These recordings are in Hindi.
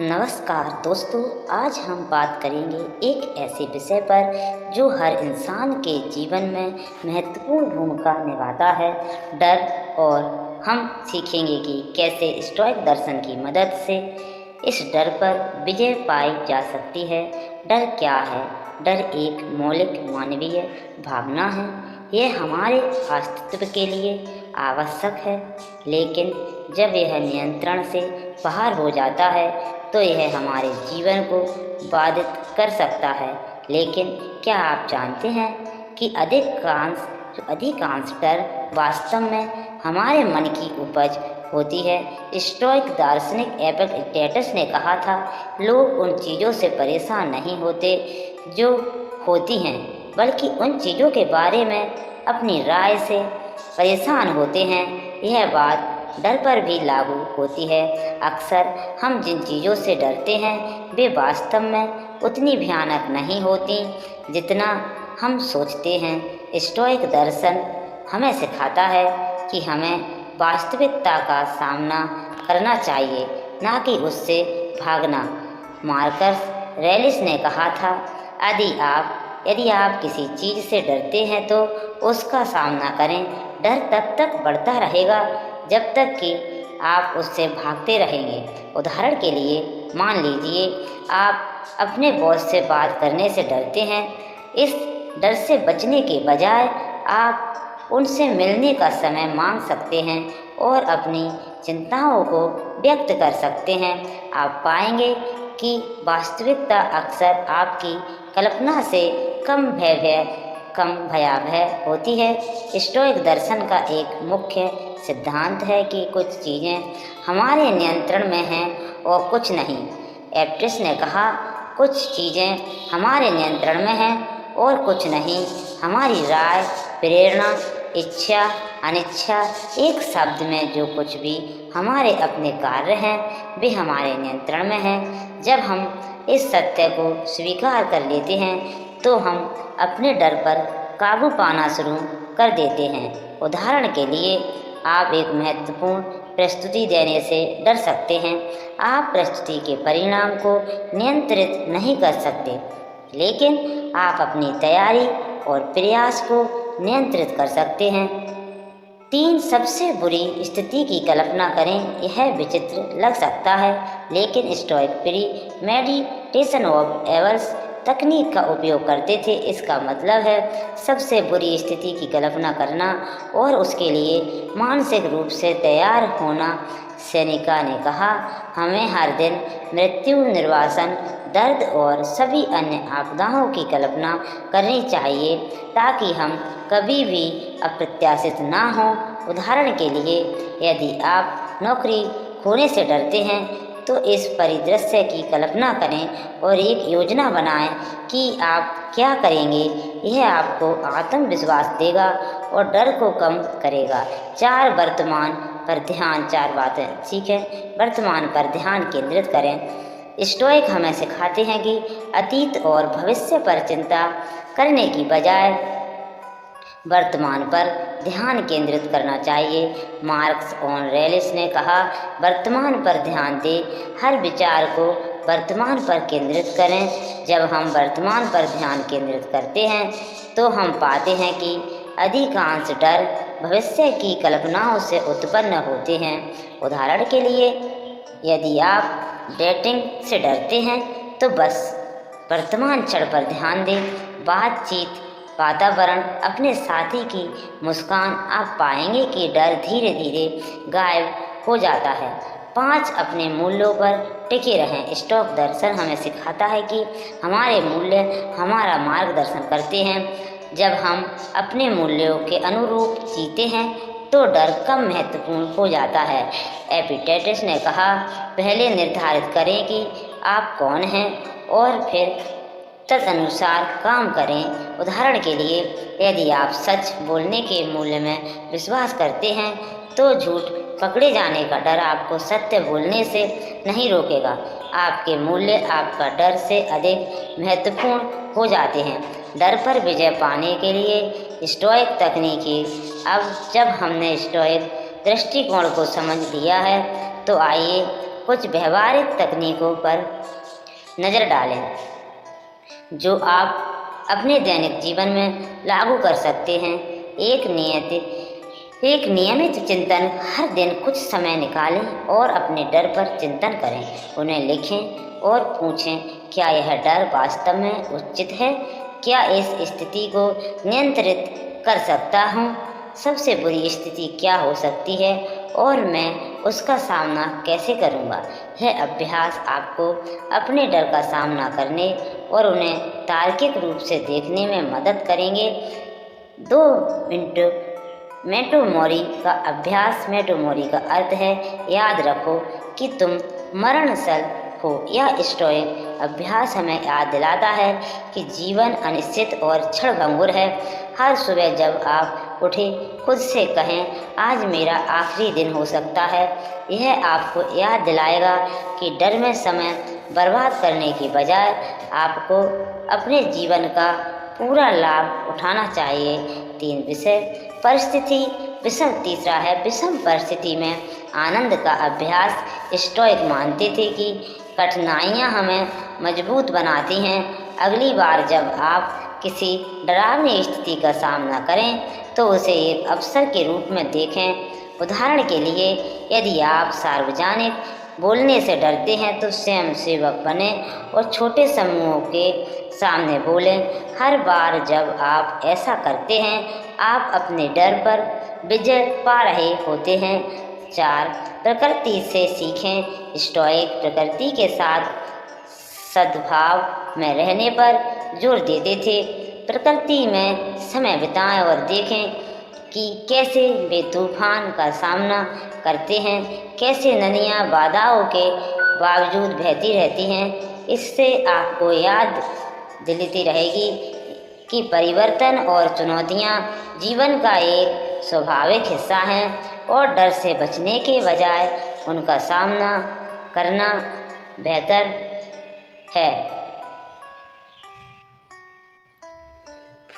नमस्कार दोस्तों, आज हम बात करेंगे एक ऐसे विषय पर जो हर इंसान के जीवन में महत्वपूर्ण भूमिका निभाता है, डर। और हम सीखेंगे कि कैसे स्टोइक दर्शन की मदद से इस डर पर विजय पाई जा सकती है। डर क्या है? डर एक मौलिक मानवीय भावना है। यह हमारे अस्तित्व के लिए आवश्यक है, लेकिन जब यह नियंत्रण से बाहर हो जाता है तो यह हमारे जीवन को बाधित कर सकता है। लेकिन क्या आप जानते हैं कि अधिकांश डर वास्तव में हमारे मन की उपज होती है। स्टोइक दार्शनिक एपिक्टेटस ने कहा था, लोग उन चीज़ों से परेशान नहीं होते जो होती हैं, बल्कि उन चीज़ों के बारे में अपनी राय से परेशान होते हैं। यह बात डर पर भी लागू होती है। अक्सर हम जिन चीज़ों से डरते हैं वे वास्तव में उतनी भयानक नहीं होती जितना हम सोचते हैं। स्टोइक दर्शन हमें सिखाता है कि हमें वास्तविकता का सामना करना चाहिए, ना कि उससे भागना। मार्कस रेलिस ने कहा था, यदि आप किसी चीज़ से डरते हैं तो उसका सामना करें। डर तब तक बढ़ता रहेगा जब तक कि आप उससे भागते रहेंगे। उदाहरण के लिए, मान लीजिए आप अपने बॉस से बात करने से डरते हैं। इस डर से बचने के बजाय आप उनसे मिलने का समय मांग सकते हैं और अपनी चिंताओं को व्यक्त कर सकते हैं। आप पाएंगे कि वास्तविकता अक्सर आपकी कल्पना से कम भयावह होती है। स्टोइक दर्शन का एक मुख्य सिद्धांत है कि कुछ चीज़ें हमारे नियंत्रण में हैं और कुछ नहीं। एपिक्टेटस ने कहा, कुछ चीज़ें हमारे नियंत्रण में हैं और कुछ नहीं। हमारी राय, प्रेरणा, इच्छा, अनिच्छा, एक शब्द में जो कुछ भी हमारे अपने कार्य हैं वे हमारे नियंत्रण में हैं। जब हम इस सत्य को स्वीकार कर लेते हैं तो हम अपने डर पर काबू पाना शुरू कर देते हैं। उदाहरण के लिए, आप एक महत्वपूर्ण प्रस्तुति देने से डर सकते हैं। आप प्रस्तुति के परिणाम को नियंत्रित नहीं कर सकते, लेकिन आप अपनी तैयारी और प्रयास को नियंत्रित कर सकते हैं। 3 सबसे बुरी स्थिति की कल्पना करें। यह विचित्र लग सकता है, लेकिन स्टोइक प्री-मेडिटेशन ऑफ एवल्स तकनीक का उपयोग करते थे। इसका मतलब है सबसे बुरी स्थिति की कल्पना करना और उसके लिए मानसिक रूप से तैयार होना। सेनेका ने कहा, हमें हर दिन मृत्यु, निर्वासन, दर्द और सभी अन्य आपदाओं की कल्पना करनी चाहिए ताकि हम कभी भी अप्रत्याशित ना हों। उदाहरण के लिए, यदि आप नौकरी खोने से डरते हैं तो इस परिदृश्य की कल्पना करें और एक योजना बनाएं कि आप क्या करेंगे। यह आपको आत्मविश्वास देगा और डर को कम करेगा। 4 बातें सीखें। वर्तमान पर ध्यान केंद्रित करें। स्टोइक हमें सिखाते हैं कि अतीत और भविष्य पर चिंता करने की बजाय वर्तमान पर ध्यान केंद्रित करना चाहिए। मार्कस ऑरेलियस ने कहा, वर्तमान पर ध्यान दें, हर विचार को वर्तमान पर केंद्रित करें। जब हम वर्तमान पर ध्यान केंद्रित करते हैं तो हम पाते हैं कि अधिकांश डर भविष्य की कल्पनाओं से उत्पन्न होते हैं। उदाहरण के लिए, यदि आप डेटिंग से डरते हैं तो बस वर्तमान क्षण पर ध्यान दें। बातचीत, वातावरण, अपने साथी की मुस्कान, आप पाएंगे कि डर धीरे धीरे गायब हो जाता है। 5 अपने मूल्यों पर टिके रहें। स्टोइक दर्शन हमें सिखाता है कि हमारे मूल्य हमारा मार्गदर्शन करते हैं। जब हम अपने मूल्यों के अनुरूप जीते हैं तो डर कम महत्वपूर्ण हो जाता है। एपिक्टेटस ने कहा, पहले निर्धारित करें कि आप कौन हैं और फिर तदनुसार काम करें। उदाहरण के लिए, यदि आप सच बोलने के मूल्य में विश्वास करते हैं तो झूठ पकड़े जाने का डर आपको सत्य बोलने से नहीं रोकेगा। आपके मूल्य आपका डर से अधिक महत्वपूर्ण हो जाते हैं। डर पर विजय पाने के लिए स्टोइक तकनीकी। अब जब हमने स्टोइक दृष्टिकोण को समझ लिया है तो आइए कुछ व्यवहारिक तकनीकों पर नज़र डालें जो आप अपने दैनिक जीवन में लागू कर सकते हैं। एक नियमित चिंतन, हर दिन कुछ समय निकालें और अपने डर पर चिंतन करें। उन्हें लिखें और पूछें, क्या यह डर वास्तव में उचित है? क्या इस स्थिति को नियंत्रित कर सकता हूँ? सबसे बुरी स्थिति क्या हो सकती है और मैं उसका सामना कैसे करूँगा? यह अभ्यास आपको अपने डर का सामना करने और उन्हें तार्किक रूप से देखने में मदद करेंगे। 2 मिनट मेटोमोरी का अभ्यास। मेटोमोरी का अर्थ है याद रखो कि तुम मरणशल हो। यह स्टोइक अभ्यास हमें याद दिलाता है कि जीवन अनिश्चित और क्षणभंगुर है। हर सुबह जब आप उठे, खुद से कहें, आज मेरा आखिरी दिन हो सकता है। यह आपको याद दिलाएगा कि डर में समय बर्बाद करने के बजाय आपको अपने जीवन का पूरा लाभ उठाना चाहिए। 3 विषय परिस्थिति विषम। तीसरा है विषम परिस्थिति में आनंद का अभ्यास। स्टोइक मानते थे कि कठिनाइयाँ हमें मजबूत बनाती हैं। अगली बार जब आप किसी डरावनी स्थिति का सामना करें तो उसे एक अवसर के रूप में देखें। उदाहरण के लिए, यदि आप सार्वजनिक बोलने से डरते हैं तो स्वयंसेवक बने और छोटे समूहों के सामने बोलें। हर बार जब आप ऐसा करते हैं, आप अपने डर पर विजय पा रहे होते हैं। 4 प्रकृति से सीखें। स्टोइक प्रकृति के साथ सद्भाव में रहने पर जोर देते थे। प्रकृति में समय बिताएं और देखें कि कैसे वे तूफान का सामना करते हैं, कैसे नदियाँ बाधाओं के बावजूद बहती रहती हैं। इससे आपको याद दिलाती रहेगी कि परिवर्तन और चुनौतियाँ जीवन का एक स्वाभाविक हिस्सा हैं और डर से बचने के बजाय उनका सामना करना बेहतर है।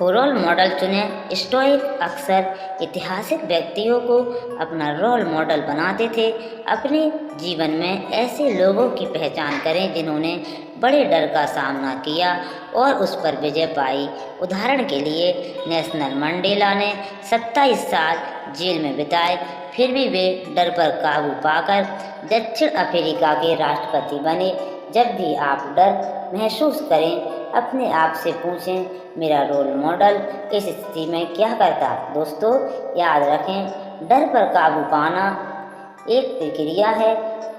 रोल मॉडल चुनें। स्टोइक अक्सर ऐतिहासिक व्यक्तियों को अपना रोल मॉडल बनाते थे। अपने जीवन में ऐसे लोगों की पहचान करें जिन्होंने बड़े डर का सामना किया और उस पर विजय पाई। उदाहरण के लिए, नेल्सन मंडेला ने 27 साल जेल में बिताए, फिर भी वे डर पर काबू पाकर दक्षिण अफ्रीका के राष्ट्रपति बने। जब भी आप डर महसूस करें, अपने आप से पूछें, मेरा रोल मॉडल इस स्थिति में क्या करता? दोस्तों, याद रखें, डर पर काबू पाना एक प्रक्रिया है।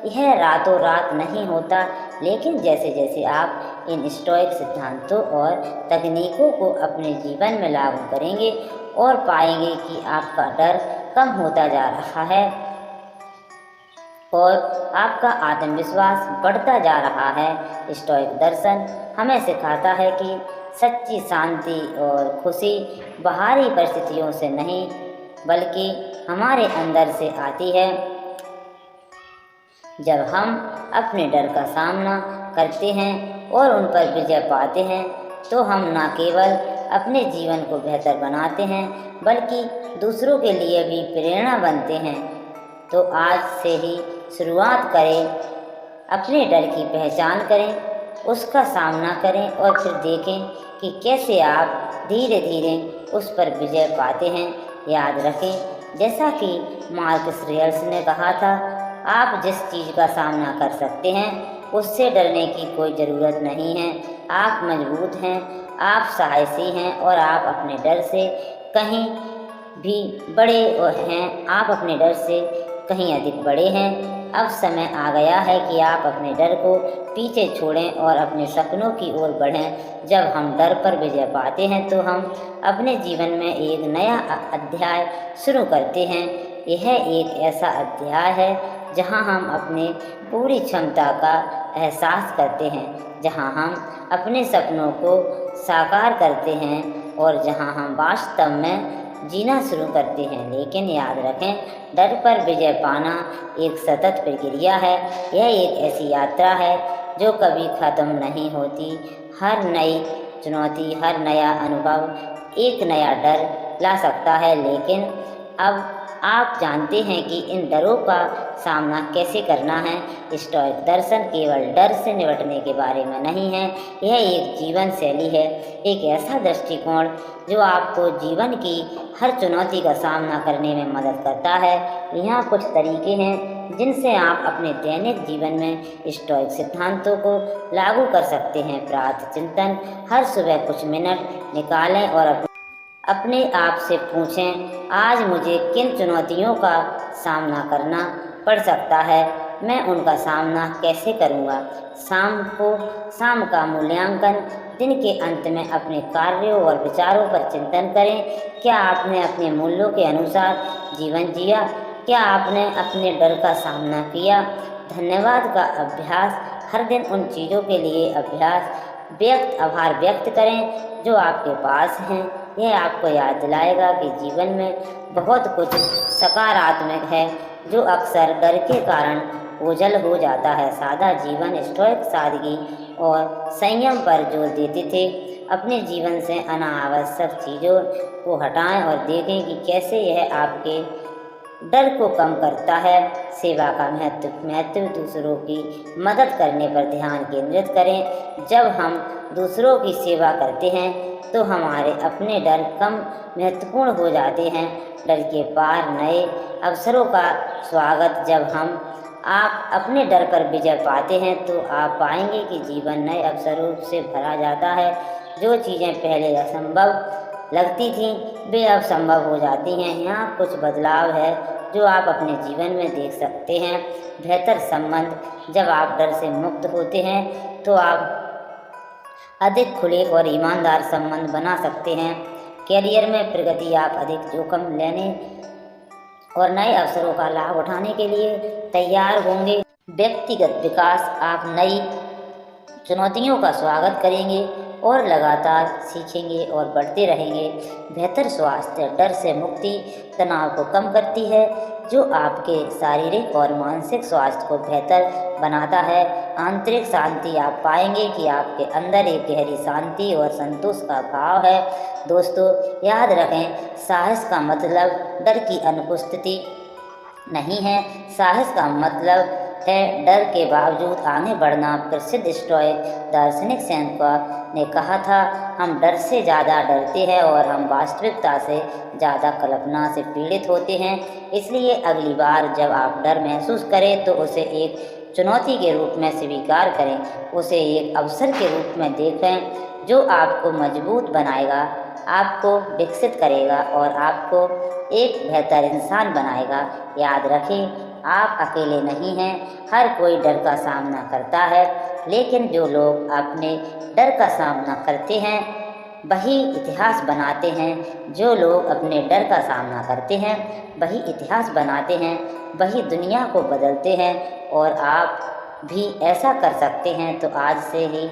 यह रातों रात नहीं होता, लेकिन जैसे जैसे आप इन स्टोइक सिद्धांतों और तकनीकों को अपने जीवन में लागू करेंगे और पाएंगे कि आपका डर कम होता जा रहा है और आपका आत्मविश्वास बढ़ता जा रहा है। स्टोइक दर्शन हमें सिखाता है कि सच्ची शांति और खुशी बाहरी परिस्थितियों से नहीं, बल्कि हमारे अंदर से आती है। जब हम अपने डर का सामना करते हैं और उन पर विजय पाते हैं, तो हम न केवल अपने जीवन को बेहतर बनाते हैं, बल्कि दूसरों के लिए भी प्रेरणा बनते हैं। तो आज से ही शुरुआत करें, अपने डर की पहचान करें, उसका सामना करें और फिर देखें कि कैसे आप धीरे धीरे उस पर विजय पाते हैं। याद रखें, जैसा कि मार्कस ऑरेलियस ने कहा था, आप जिस चीज़ का सामना कर सकते हैं उससे डरने की कोई ज़रूरत नहीं है। आप मजबूत हैं, आप साहसी हैं और आप अपने डर से कहीं भी बड़े हैं। आप अपने डर से कहीं अधिक बड़े हैं। अब समय आ गया है कि आप अपने डर को पीछे छोड़ें और अपने सपनों की ओर बढ़ें। जब हम डर पर विजय पाते हैं तो हम अपने जीवन में एक नया अध्याय शुरू करते हैं। यह एक ऐसा अध्याय है जहां हम अपने पूरी क्षमता का एहसास करते हैं, जहां हम अपने सपनों को साकार करते हैं और जहां हम वास्तव में जीना शुरू करते हैं। लेकिन याद रखें, डर पर विजय पाना एक सतत प्रक्रिया है। यह एक ऐसी यात्रा है जो कभी ख़त्म नहीं होती। हर नई चुनौती, हर नया अनुभव एक नया डर ला सकता है, लेकिन अब आप जानते हैं कि इन डरों का सामना कैसे करना है। स्टोइक दर्शन केवल डर से निपटने के बारे में नहीं है, यह एक जीवन शैली है, एक ऐसा दृष्टिकोण जो आपको जीवन की हर चुनौती का सामना करने में मदद करता है। यहाँ कुछ तरीके हैं जिनसे आप अपने दैनिक जीवन में स्टोइक सिद्धांतों को लागू कर सकते हैं। प्रातः चिंतन, हर सुबह कुछ मिनट निकालें और अपने आप से पूछें, आज मुझे किन चुनौतियों का सामना करना पड़ सकता है, मैं उनका सामना कैसे करूँगा। शाम का मूल्यांकन, दिन के अंत में अपने कार्यों और विचारों पर चिंतन करें। क्या आपने अपने मूल्यों के अनुसार जीवन जिया? क्या आपने अपने डर का सामना किया? धन्यवाद का अभ्यास, हर दिन उन चीज़ों के लिए आभार व्यक्त करें जो आपके पास हैं। यह आपको याद दिलाएगा कि जीवन में बहुत कुछ सकारात्मक है जो अक्सर डर के कारण ओझल हो जाता है। सादा जीवन, स्टोइक सादगी और संयम पर जोर देते थे। अपने जीवन से अनावश्यक चीज़ों को हटाएं और देखें कि कैसे यह आपके डर को कम करता है। सेवा का महत्व, दूसरों की मदद करने पर ध्यान केंद्रित करें। जब हम दूसरों की सेवा करते हैं तो हमारे अपने डर कम महत्वपूर्ण हो जाते हैं। डर के पार नए अवसरों का स्वागत, जब आप अपने डर पर विजय पाते हैं तो आप पाएंगे कि जीवन नए अवसरों से भरा जाता है। जो चीज़ें पहले असंभव लगती थीं वे अब संभव हो जाती हैं। यहाँ कुछ बदलाव है जो आप अपने जीवन में देख सकते हैं। बेहतर संबंध, जब आप डर से मुक्त होते हैं तो आप अधिक खुले और ईमानदार संबंध बना सकते हैं। कैरियर में प्रगति, आप अधिक जोखिम लेने और नए अवसरों का लाभ उठाने के लिए तैयार होंगे। व्यक्तिगत विकास, आप नई चुनौतियों का स्वागत करेंगे और लगातार सीखेंगे और बढ़ते रहेंगे। बेहतर स्वास्थ्य, डर से मुक्ति तनाव को कम करती है जो आपके शारीरिक और मानसिक स्वास्थ्य को बेहतर बनाता है। आंतरिक शांति, आप पाएंगे कि आपके अंदर एक गहरी शांति और संतोष का भाव है। दोस्तों, याद रखें, साहस का मतलब डर की अनुपस्थिति नहीं है, साहस का मतलब है डर के बावजूद आगे बढ़ना। प्रसिद्ध स्टोइक दार्शनिक सेनेका ने कहा था, हम डर से ज़्यादा डरते हैं और हम वास्तविकता से ज़्यादा कल्पना से पीड़ित होते हैं। इसलिए अगली बार जब आप डर महसूस करें तो उसे एक चुनौती के रूप में स्वीकार करें, उसे एक अवसर के रूप में देखें जो आपको मजबूत बनाएगा, आपको विकसित करेगा और आपको एक बेहतर इंसान बनाएगा। याद रखें, आप अकेले नहीं हैं, हर कोई डर का सामना करता है, लेकिन जो लोग अपने डर का सामना करते हैं वही इतिहास बनाते हैं। जो लोग अपने डर का सामना करते हैं वही इतिहास बनाते हैं, वही दुनिया को बदलते हैं। और आप भी ऐसा कर सकते हैं। तो आज से ही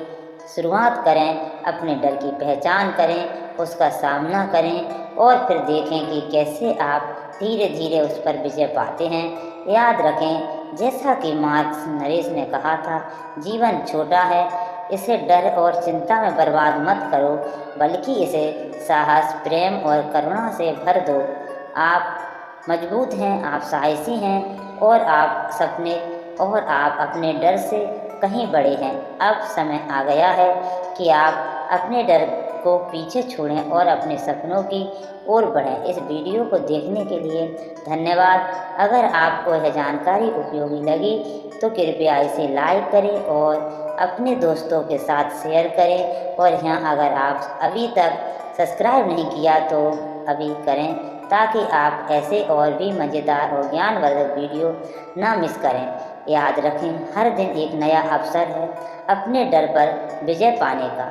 शुरुआत करें, अपने डर की पहचान करें, उसका सामना करें और फिर देखें कि कैसे आप धीरे धीरे उस पर विजय पाते हैं। याद रखें, जैसा कि मार्कस नरेश ने कहा था, जीवन छोटा है, इसे डर और चिंता में बर्बाद मत करो, बल्कि इसे साहस, प्रेम और करुणा से भर दो। आप मजबूत हैं, आप साहसी हैं और आप अपने डर से कहीं बड़े हैं। अब समय आ गया है कि आप अपने डर को पीछे छोड़ें और अपने सपनों की ओर बढ़ें। इस वीडियो को देखने के लिए धन्यवाद। अगर आपको यह जानकारी उपयोगी लगी तो कृपया इसे लाइक करें और अपने दोस्तों के साथ शेयर करें। और यहाँ अगर आप अभी तक सब्सक्राइब नहीं किया तो अभी करें, ताकि आप ऐसे और भी मज़ेदार और ज्ञानवर्धक वीडियो ना मिस करें। याद रखें, हर दिन एक नया अवसर है अपने डर पर विजय पाने का।